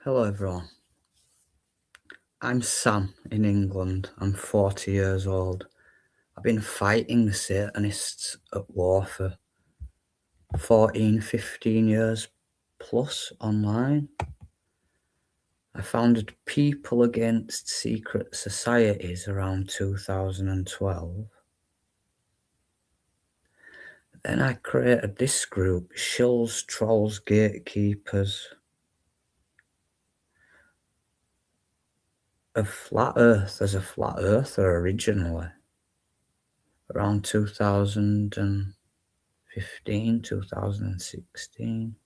Hello everyone, I'm Sam in England. I'm 40 years old. I've been fighting the Satanists at war for 14, 15 years plus online. I founded People Against Secret Societies around 2012. Then I created this group, Shills, Trolls, Gatekeepers, of Flat Earth as a flat earther originally, around 2015, 2016.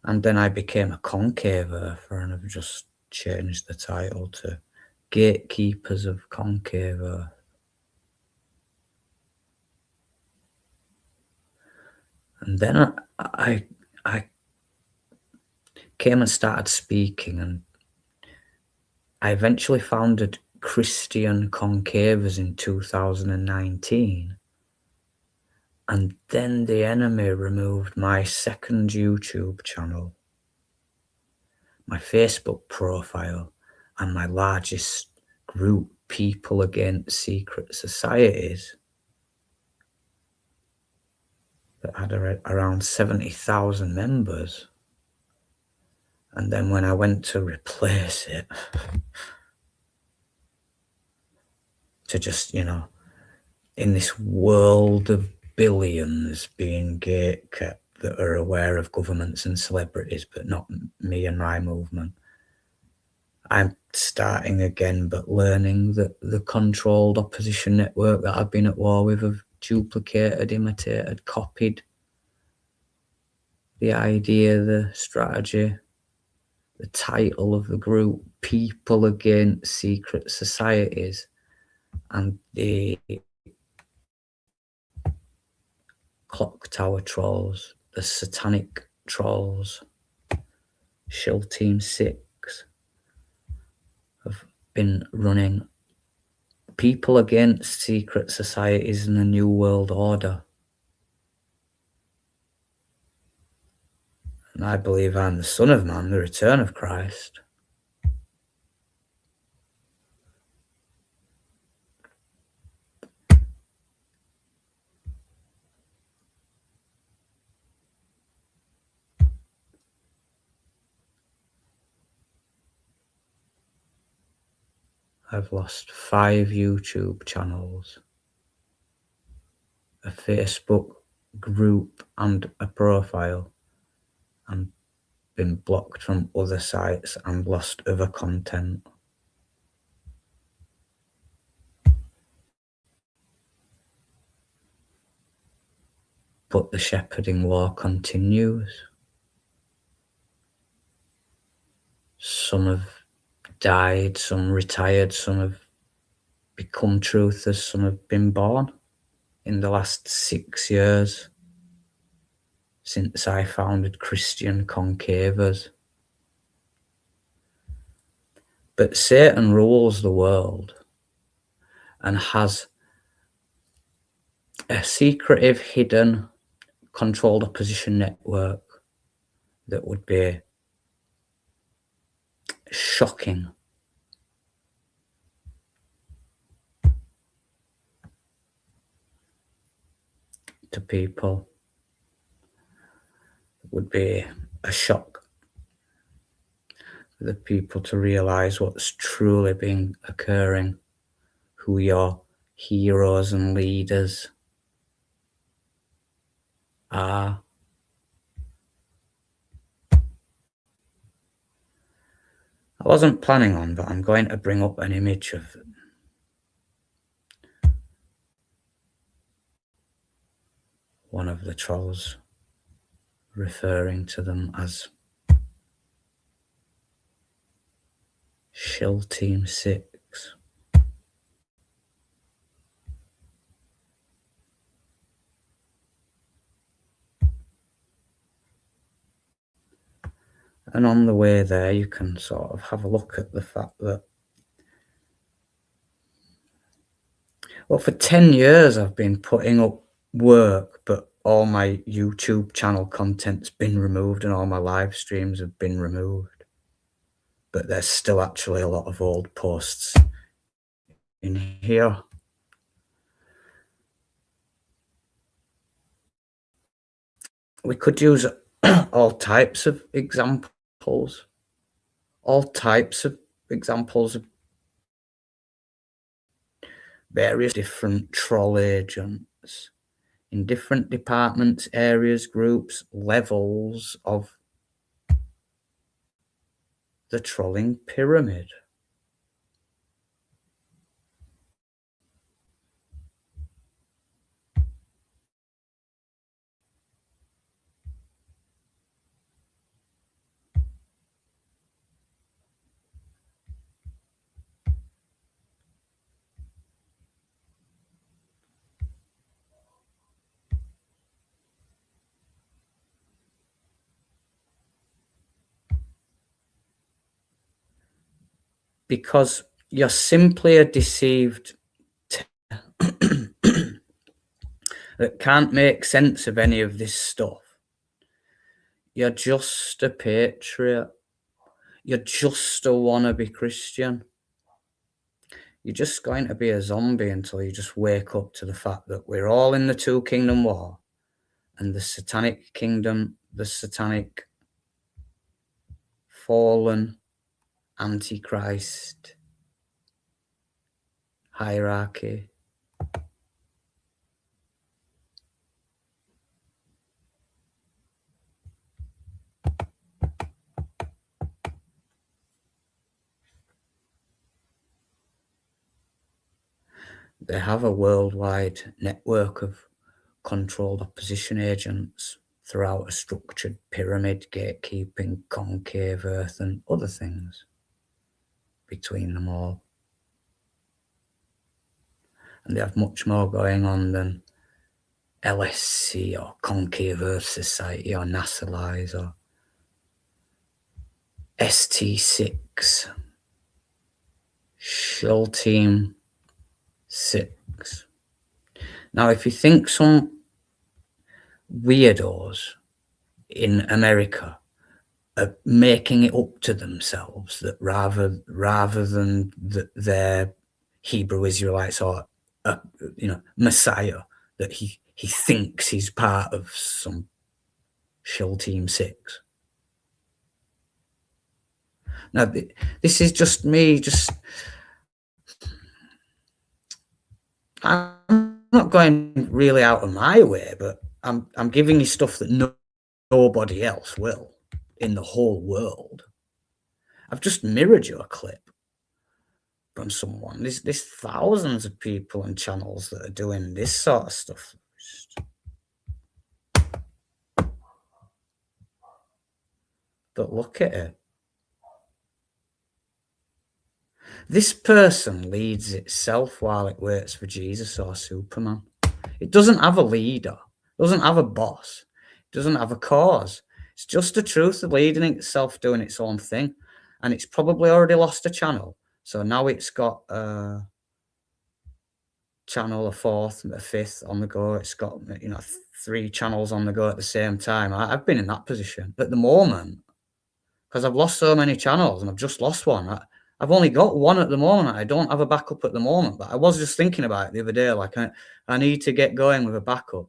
And then I became a concave earther and have just changed the title to Gatekeepers of Concave Earth. And then I came and started speaking, and I eventually founded Christian Concavers in 2019. And then the enemy removed my second YouTube channel, my Facebook profile, and my largest group, People Against Secret Societies, that had around 70,000 members. And then when I went to replace it, to just, in this world of billions being gatekept that are aware of governments and celebrities, but not me and my movement, I'm starting again, but learning that the controlled opposition network that I've been at war with have duplicated, imitated, copied the idea, the strategy, the title of the group, People Against Secret Societies, and the clock tower trolls, the satanic trolls, Shill Team 6, have been running People Against Secret Societies in the New World Order. And I believe I'm the Son of Man, the return of Christ. I've lost 5 YouTube channels, a Facebook group and a profile, and been blocked from other sites and lost other content. But the shepherding war continues. Some have died, some retired, some have become truthers, some have been born in the last 6 years since I founded Christian Concavers. But Satan rules the world and has a secretive, hidden, controlled opposition network that would be shocking to people. It would be a shock for the people to realize what's truly been occurring, who your heroes and leaders are. I wasn't planning on, but I'm going to bring up an image of one of the trolls, referring to them as Shill Team 6. And on the way there, you can sort of have a look at the fact that, well, for 10 years I've been putting up work, but all my YouTube channel content's been removed and all my live streams have been removed. but there's still actually a lot of old posts in here. We could use all types of examples, of various different troll agents in different departments, areas, groups, levels of the trolling pyramid. Because you're simply a deceived that can't make sense of any of this stuff. You're just a patriot. You're just a wannabe Christian. You're just going to be a zombie until you just wake up to the fact that we're all in the Two Kingdom War, and the Satanic Kingdom, the Satanic fallen Antichrist hierarchy they have a worldwide network of controlled opposition agents throughout a structured pyramid, gatekeeping, concave earth, and other things between them all. And they have much more going on than LSC or Concave Earth Society or NASA Lies or ST6, Shell Team 6. Now, if you think some weirdos in America are making it up to themselves that rather than their Hebrew Israelites or Messiah, that he thinks he's part of some Shell Team 6. Now, this is just me. I'm not going really out of my way, but I'm giving you stuff that nobody else will in the whole world. I've just mirrored you a clip from someone. There's thousands of people and channels that are doing this sort of stuff. But look at it. This person leads itself while it waits for Jesus or Superman. It doesn't have a leader. It doesn't have a boss. It doesn't have a cause. It's just the truth of leading itself, doing its own thing. And it's probably already lost a channel. So now it's got a channel, a fourth, a fifth on the go. It's got 3 channels on the go at the same time. I've been in that position at the moment because I've lost so many channels and I've just lost one. I've only got one at the moment. I don't have a backup at the moment, but I was just thinking about it the other day. Like I need to get going with a backup.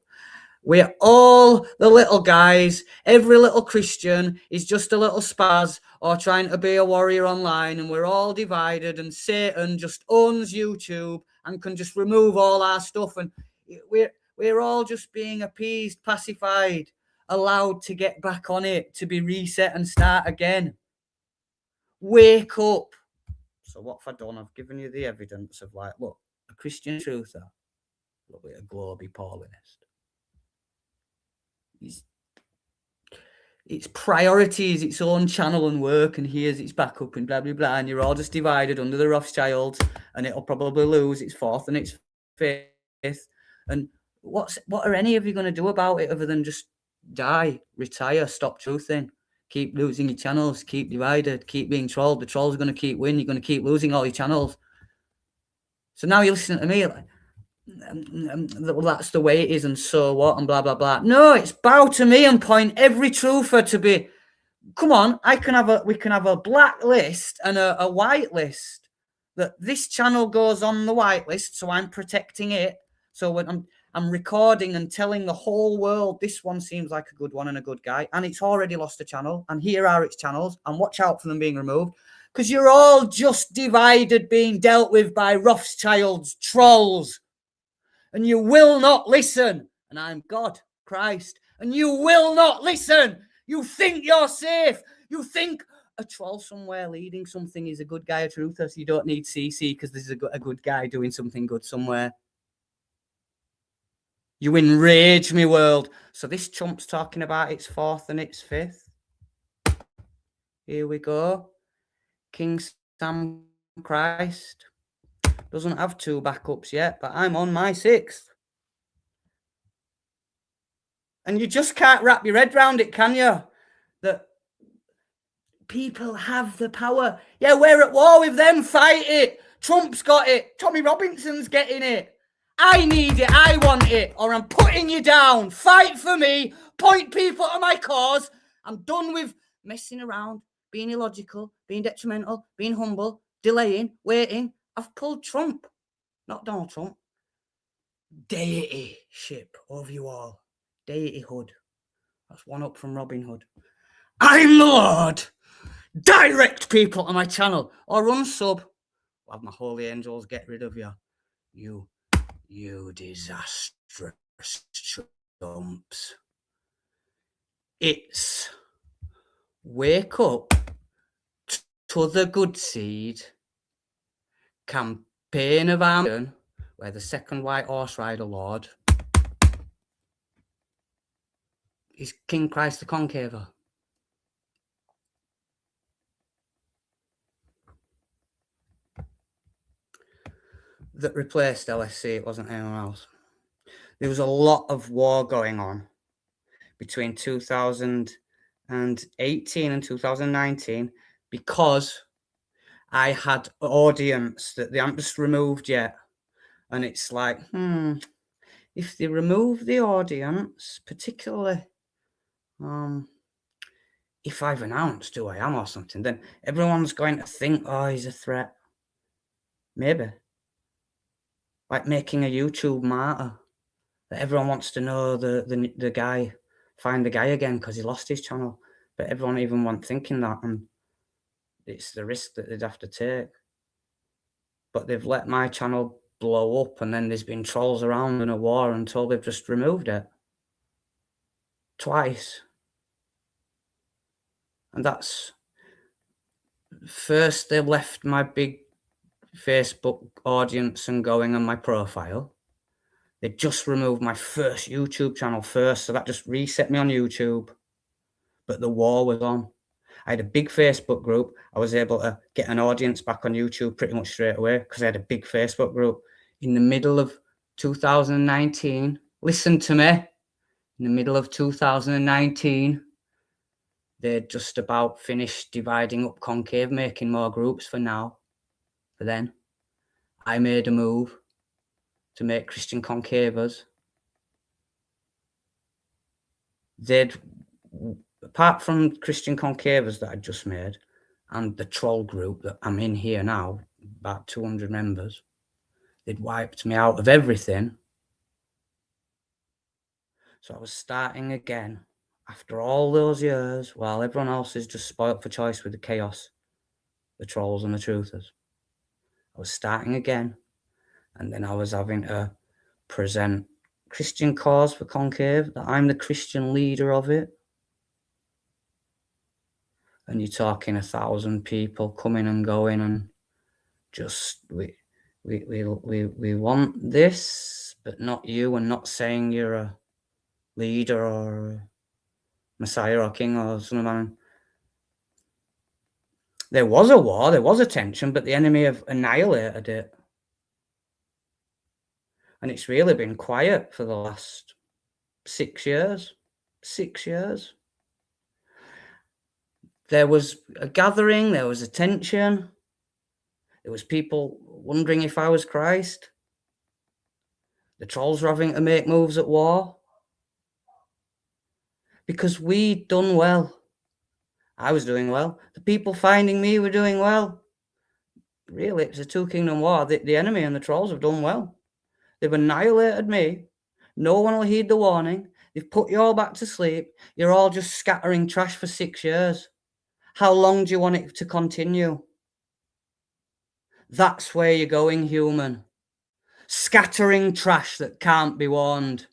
We're all the little guys. Every little Christian is just a little spaz or trying to be a warrior online, and we're all divided, and Satan just owns YouTube and can just remove all our stuff, and we're all just being appeased, pacified, allowed to get back on it, to be reset and start again. Wake up. So what have I done? I've given you the evidence of look, a Christian truther, look at a globy Paulinist. Its priority is its own channel and work, and here's its backup and blah blah blah, and you're all just divided under the Rothschilds, and it'll probably lose its fourth and its fifth. And what are any of you going to do about it other than just die, retire, stop truthing, keep losing your channels, keep divided, keep being trolled? The trolls are going to keep winning. You're going to keep losing all your channels. So now you're listening to me like, well, that's the way it is, and so what, and blah blah blah. No, it's bow to me and point every truther to be come on, we can have a black list and a white list. That this channel goes on the white list, so I'm protecting it. So when I'm recording and telling the whole world this one seems like a good one and a good guy, and it's already lost a channel, and here are its channels, and watch out for them being removed, because you're all just divided, being dealt with by Rothschild's trolls, and you will not listen. And I'm God, Christ, and you will not listen. You think you're safe. You think a troll somewhere leading something is a good guy, a truther, so you don't need CC because there's a good guy doing something good somewhere. You enrage me, world. So this chump's talking about its fourth and its fifth. Here we go. King Sam Christ doesn't have 2 backups yet, but I'm on my 6th. And you just can't wrap your head around it, can you? That people have the power. Yeah, we're at war with them. Fight it. Trump's got it. Tommy Robinson's getting it. I need it. I want it. Or I'm putting you down. Fight for me. Point people to my cause. I'm done with messing around, being illogical, being detrimental, being humble, delaying, waiting. I've pulled Trump, not Donald Trump. Deity ship over you all. Deity hood. That's one up from Robin Hood. I'm the Lord. Direct people to my channel or unsub. I'll have my holy angels get rid of you. You disastrous chumps. It's wake up to the good seed campaign of Armageddon, where the second white horse rider lord is King Christ the Concaver. That replaced LSC, it wasn't anyone else. There was a lot of war going on between 2018 and 2019 because I had audience that they haven't just removed yet. And it's like, if they remove the audience, particularly if I've announced who I am or something, then everyone's going to think, oh, he's a threat. Maybe. Like making a YouTube martyr. That everyone wants to know the guy, find the guy again because he lost his channel. But everyone even wasn't thinking that, and it's the risk that they'd have to take. But they've let my channel blow up, and then there's been trolls around in a war until they've just removed it. Twice. And that's... First, they left my big Facebook audience and going on my profile. They just removed my first YouTube channel first, so that just reset me on YouTube. But the war was on. I had a big Facebook group. I was able to get an audience back on YouTube pretty much straight away because I had a big Facebook group. In the middle of 2019, listen to me, in the middle of 2019, they'd just about finished dividing up Concave, making more groups for now. But then I made a move to make Christian Concavers. They'd, apart from Christian Concavers that I just made, and the troll group that I'm in here now, about 200 members, they'd wiped me out of everything. So I was starting again after all those years, while everyone else is just spoilt for choice with the chaos, the trolls and the truthers. I was starting again, and then I was having to present Christian cause for Concave, that I'm the Christian leader of it. And you're talking 1,000 people coming and going, and just we want this, but not you, and not saying you're a leader or a messiah or king or something. There was a war, there was a tension, but the enemy have annihilated it. And it's really been quiet for the last 6 years. 6 years. There was a gathering, there was a tension. There was people wondering if I was Christ. The trolls were having to make moves at war. Because we'd done well. I was doing well. The people finding me were doing well. Really, it's a two-kingdom war. The enemy and the trolls have done well. They've annihilated me. No one will heed the warning. They've put you all back to sleep. You're all just scattering trash for 6 years. How long do you want it to continue? That's where you're going, human. Scattering trash that can't be warned.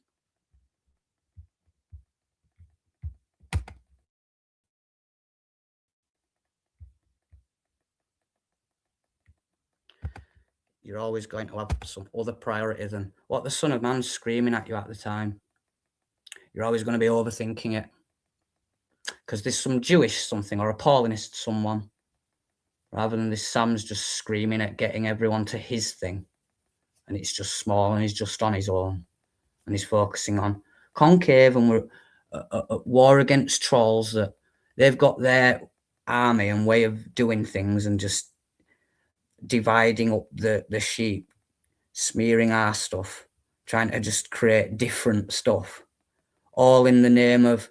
You're always going to have some other priority than what the Son of Man's screaming at you at the time. You're always going to be overthinking it. Because there's some Jewish something or a Paulinist someone, rather than this Sam's just screaming at getting everyone to his thing. And it's just small and he's just on his own. And he's focusing on concave, and we're at war against trolls that they've got their army and way of doing things and just dividing up the sheep, smearing our stuff, trying to just create different stuff, all in the name of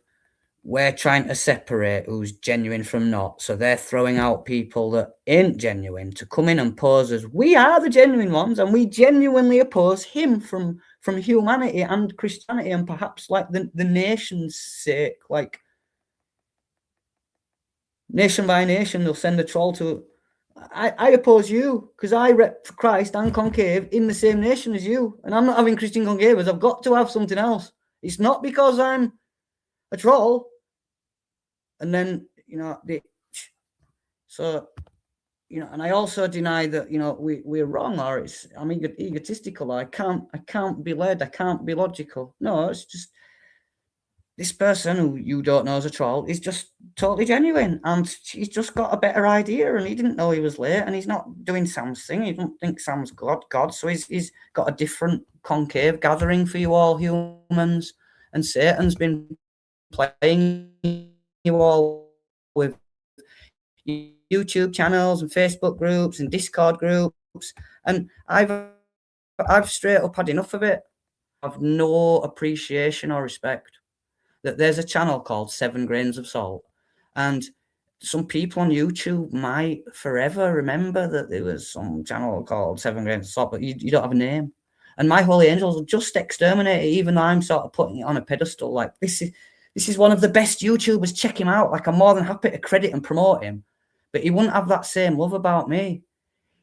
we're trying to separate who's genuine from not. So they're throwing out people that ain't genuine to come in and pose as we are the genuine ones, and we genuinely oppose him from humanity and Christianity, and perhaps like the nation's sake, like nation by nation, they'll send a troll to. I oppose you because I rep Christ and concave in the same nation as you, and I'm not having Christian concavers. I've got to have something else. It's not because I'm a troll. And then, so, and I also deny that, we're wrong, or I'm egotistical. I can't be led. I can't be logical. No, it's just this person who you don't know is a troll is just totally genuine, and he's just got a better idea, and he didn't know he was late, and he's not doing Sam's thing. He doesn't think Sam's God, so he's got a different concave gathering for you all humans, and Satan's been playing you all with YouTube channels and Facebook groups and Discord groups, and I've straight up had enough of it. I've no appreciation or respect. That there's a channel called 7 Grains of Salt, and some people on YouTube might forever remember that there was some channel called 7 Grains of Salt, but you don't have a name. And my holy angels will just exterminate it, even though I'm sort of putting it on a pedestal. Like, this is one of the best YouTubers. Check him out. Like, I'm more than happy to credit and promote him, but he wouldn't have that same love about me.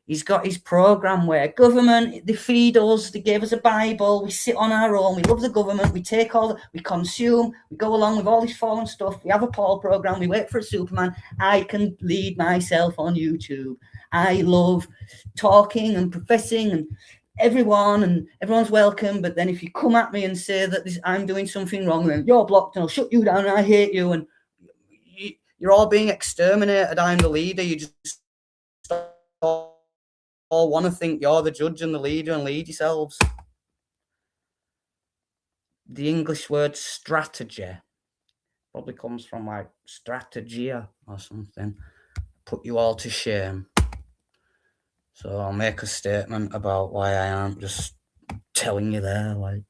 He's got his program where government, they feed us, they gave us a Bible, we sit on our own, we love the government, we take we consume, we go along with all this fallen stuff, we have a Paul program, we wait for a Superman. I can lead myself on YouTube. I love talking and professing, and everyone's welcome, but then if you come at me and say that I'm doing something wrong, then you're blocked and I'll shut you down and I hate you, and you're all being exterminated. I'm the leader. You just all want to think you're the judge and the leader and lead yourselves. The English word strategy probably comes from like strategia or something. Put you all to shame. So I'll make a statement about why I aren't just telling you there, like,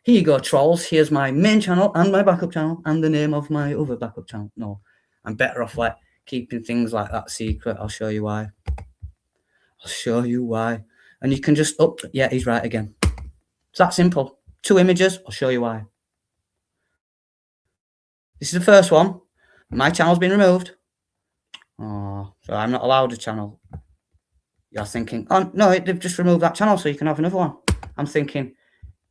here you go, trolls, here's my main channel and my backup channel and the name of my other backup channel. No, I'm better off like keeping things like that secret. I'll show you why. And you can just, yeah, he's right again. It's that simple. 2 images, I'll show you why. This is the first one. My channel's been removed. Oh, so I'm not allowed a channel. You're thinking, oh, no, they've just removed that channel so you can have another one. I'm thinking,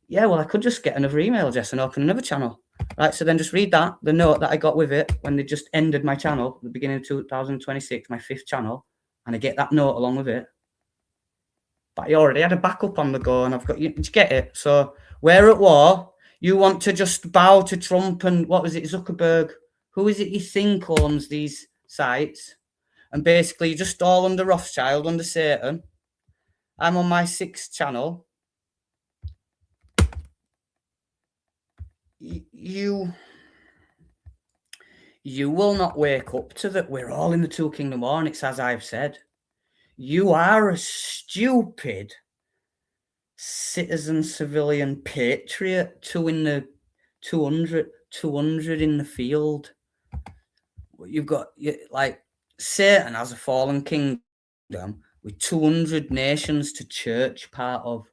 yeah, well, I could just get another email address and open another channel. Right, so then just read the note that I got with it when they just ended my channel at the beginning of 2026, my 5th channel, and I get that note along with it. But I already had a backup on the go, and I've got you. Did you get it? So we're at war. You want to just bow to Trump and what was it, Zuckerberg? Who is it you think owns these sites? And basically, you're just all under Rothschild, under Satan. I'm on my 6th channel. You will not wake up to that. We're all in the 2 Kingdom War, and it's as I've said. You are a stupid citizen, civilian patriot to win the 200 in the field. You've got like Satan has a fallen kingdom with 200 nations to church part of.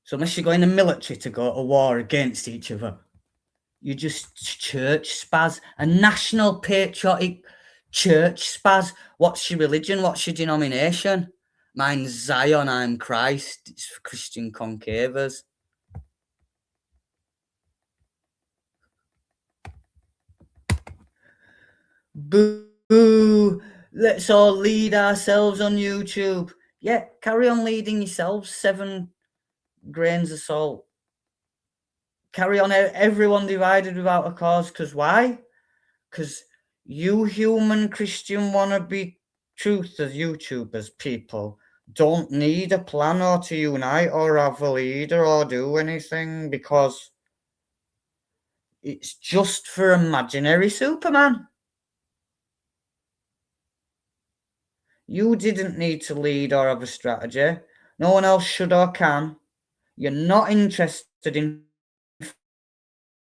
So unless you go in the military to go to war against each other, you just church spaz, a national patriotic church spaz. What's your religion? What's your denomination? Mine's Zion, I'm Christ. It's for Christian concavers. Boo! Let's all lead ourselves on YouTube. Yeah, carry on leading yourselves. 7 grains of salt. Carry on, everyone divided without a cause. Because why? Because you human Christian wannabe truthers, YouTubers, people, don't need a plan or to unite or have a leader or do anything, because it's just for imaginary Superman. You didn't need to lead or have a strategy. No one else should or can. You're not interested in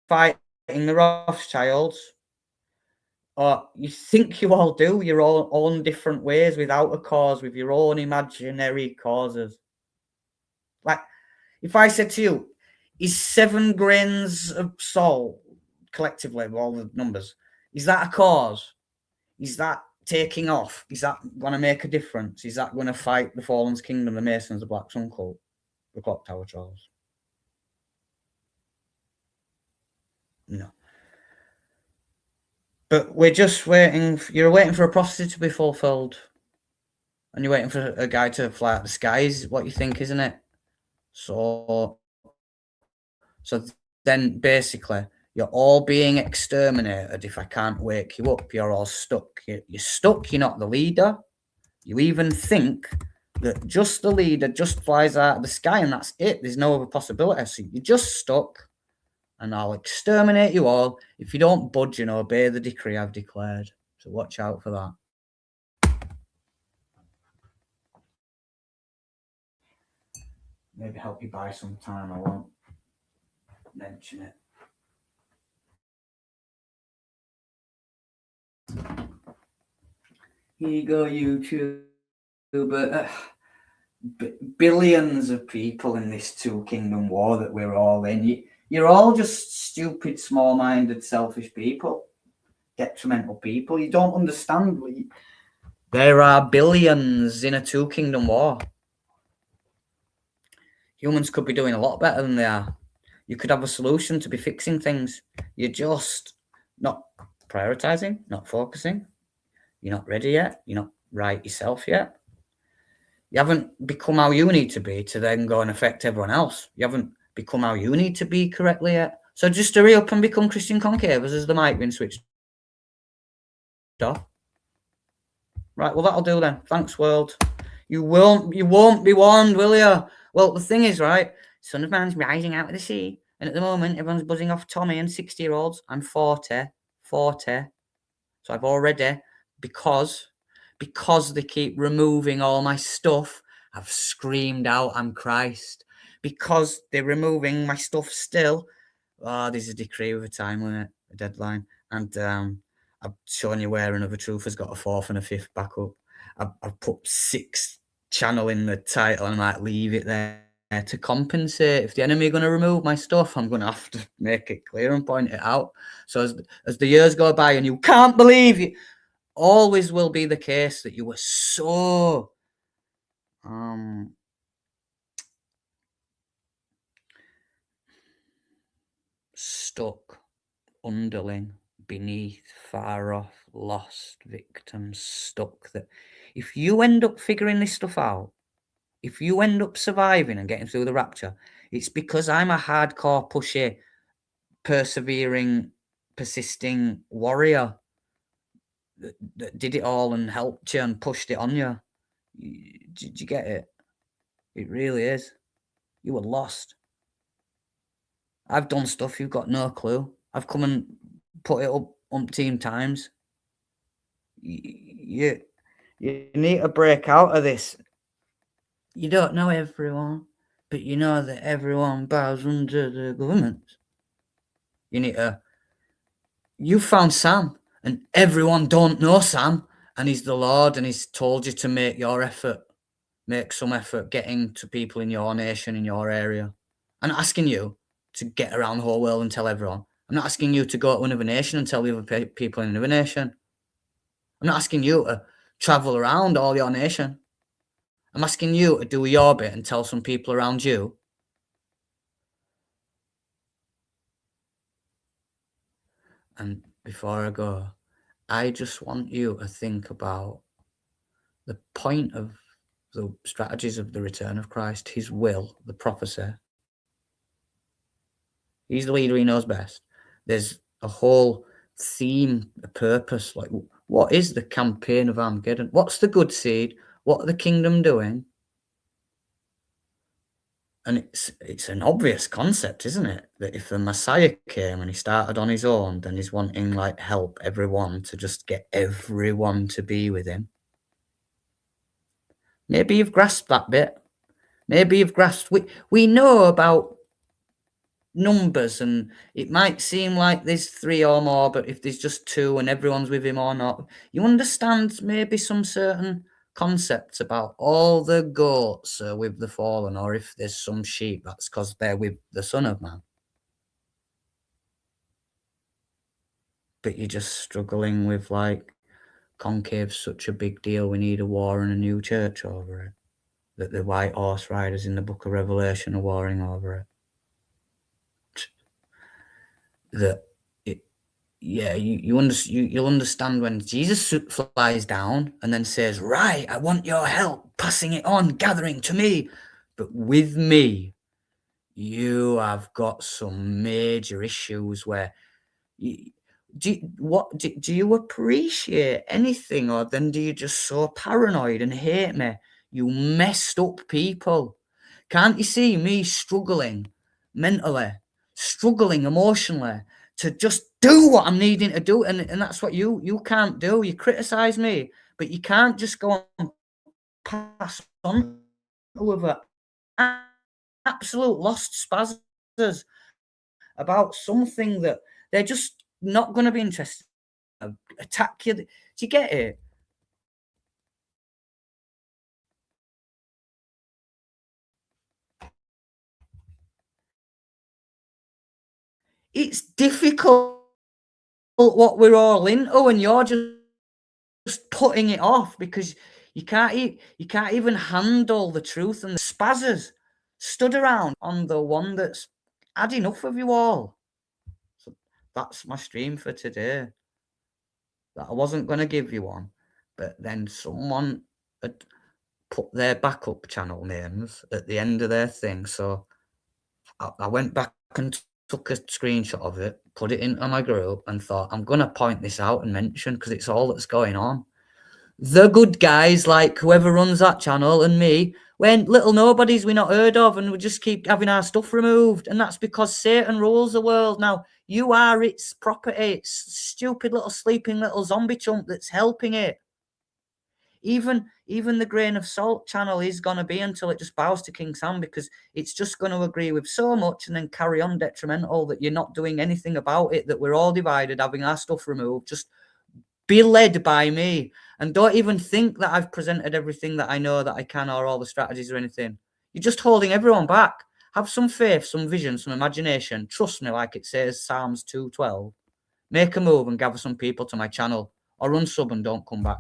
fighting the Rothschilds. Or you think you all do your own different ways without a cause, with your own imaginary causes. Like, if I said to you, is 7 grains of salt, collectively, with all the numbers, is that a cause? Is that taking off? Is that going to make a difference? Is that going to fight the Fallen's Kingdom, the Masons, the Black Sun Cult, the Clock Tower Trolls? No. But we're just waiting. You're waiting for a prophecy to be fulfilled. And you're waiting for a guy to fly out the skies, what you think, isn't it? So then basically, you're all being exterminated. If I can't wake you up, you're all stuck. You're stuck. You're not the leader. You even think that just the leader just flies out of the sky and that's it. There's no other possibility. So you're just stuck. And I'll exterminate you all if you don't budge and obey the decree I've declared. So watch out for that. Maybe help you buy some time. I won't mention it. Here you go, YouTube. Billions of people in this 2 kingdom war that we're all in. You're all just stupid, small-minded, selfish people. Detrimental people. You don't understand. There are billions in a 2 kingdom war. Humans could be doing a lot better than they are. You could have a solution to be fixing things. You're just not prioritizing, not focusing. You're not ready yet. You're not right yourself yet. You haven't become how you need to be to then go and affect everyone else. You haven't become how you need to be correctly yet. So just hurry up and become Christian concavers as the mic being switched off. Right, well, that'll do then. Thanks, world. You won't be warned, will you? Well, the thing is, right, Son of Man's rising out of the sea. And at the moment, everyone's buzzing off Tommy and 60-year-olds. I'm 40. So I've already, because they keep removing all my stuff, I've screamed out, I'm Christ. Because they're removing my stuff still, there's a decree with a time limit, a deadline. And I've shown you where Another Truth has got a 4th and a 5th backup. I've put 6th channel in the title and I might leave it there to compensate. If the enemy are going to remove my stuff, I'm going to have to make it clear and point it out. So as the years go by and you can't believe it, always will be the case that you were so stuck, underling, beneath, far off, lost, victims, stuck, that if you end up figuring this stuff out, if you end up surviving and getting through the rapture, it's because I'm a hardcore, pushy, persevering, persisting warrior that did it all and helped you and pushed it on you. Did you get it? It really is. You were lost. I've done stuff you've got no clue. I've come and put it up umpteen times. You need to break out of this. You don't know everyone, but you know that everyone bows under the government. You need to. You found Sam. And everyone don't know Sam, and he's the Lord, and he's told you to make some effort getting to people in your nation, in your area. I'm not asking you to get around the whole world and tell everyone. I'm not asking you to go to another nation and tell the other people in another nation. I'm not asking you to travel around all your nation. I'm asking you to do your bit and tell some people around you. And before I go, I just want you to think about the point of the strategies of the return of Christ, his will, the prophecy. He's the leader, he knows best. There's a whole theme, a purpose. Like, what is the campaign of Armageddon? What's the good seed? What are the kingdom doing? And it's an obvious concept, isn't it? That if the Messiah came and he started on his own, then he's wanting like help everyone to just get everyone to be with him. Maybe you've grasped that bit. Maybe you've grasped. We know about numbers, and it might seem like there's 3 or more, but if there's just 2 and everyone's with him or not, you understand maybe some certain concepts about all the goats are with the fallen, or if there's some sheep, that's because they're with the Son of Man. But you're just struggling with like, concave's such a big deal, we need a war and a new church over it, that the white horse riders in the book of Revelation are warring over it. That you'll understand when Jesus flies down and then says, right, I want your help, passing it on, gathering to me, but with me you have got some major issues where do you appreciate anything, or then do you just so paranoid and hate me, you messed up people? Can't you see me struggling mentally, struggling emotionally to just do what I'm needing to do? And that's what you can't do. You criticize me, but you can't just go and pass on with absolute lost spazzers about something that they're just not going to be interested in. Attack you. Do you get it? It's difficult what we're all into, and you're just putting it off because you can't even handle the truth, and the spazzers stood around on the one that's had enough of you all. So that's my stream for today. That I wasn't going to give you one, but then someone had put their backup channel names at the end of their thing, so I went back and took a screenshot of it, put it into my group, and thought, I'm going to point this out and mention, because it's all that's going on. The good guys, like whoever runs that channel and me, when little nobodies we not heard of, and we just keep having our stuff removed. And that's because Satan rules the world. Now, you are its property. It's stupid little sleeping little zombie chump that's helping it. Even the Grain of Salt channel is going to be until it just bows to King Sam, because it's just going to agree with so much and then carry on detrimental that you're not doing anything about it, that we're all divided, having our stuff removed. Just be led by me, and don't even think that I've presented everything that I know that I can, or all the strategies or anything. You're just holding everyone back. Have some faith, some vision, some imagination. Trust me, like it says, Psalms 2:12. Make a move and gather some people to my channel, or unsub and don't come back.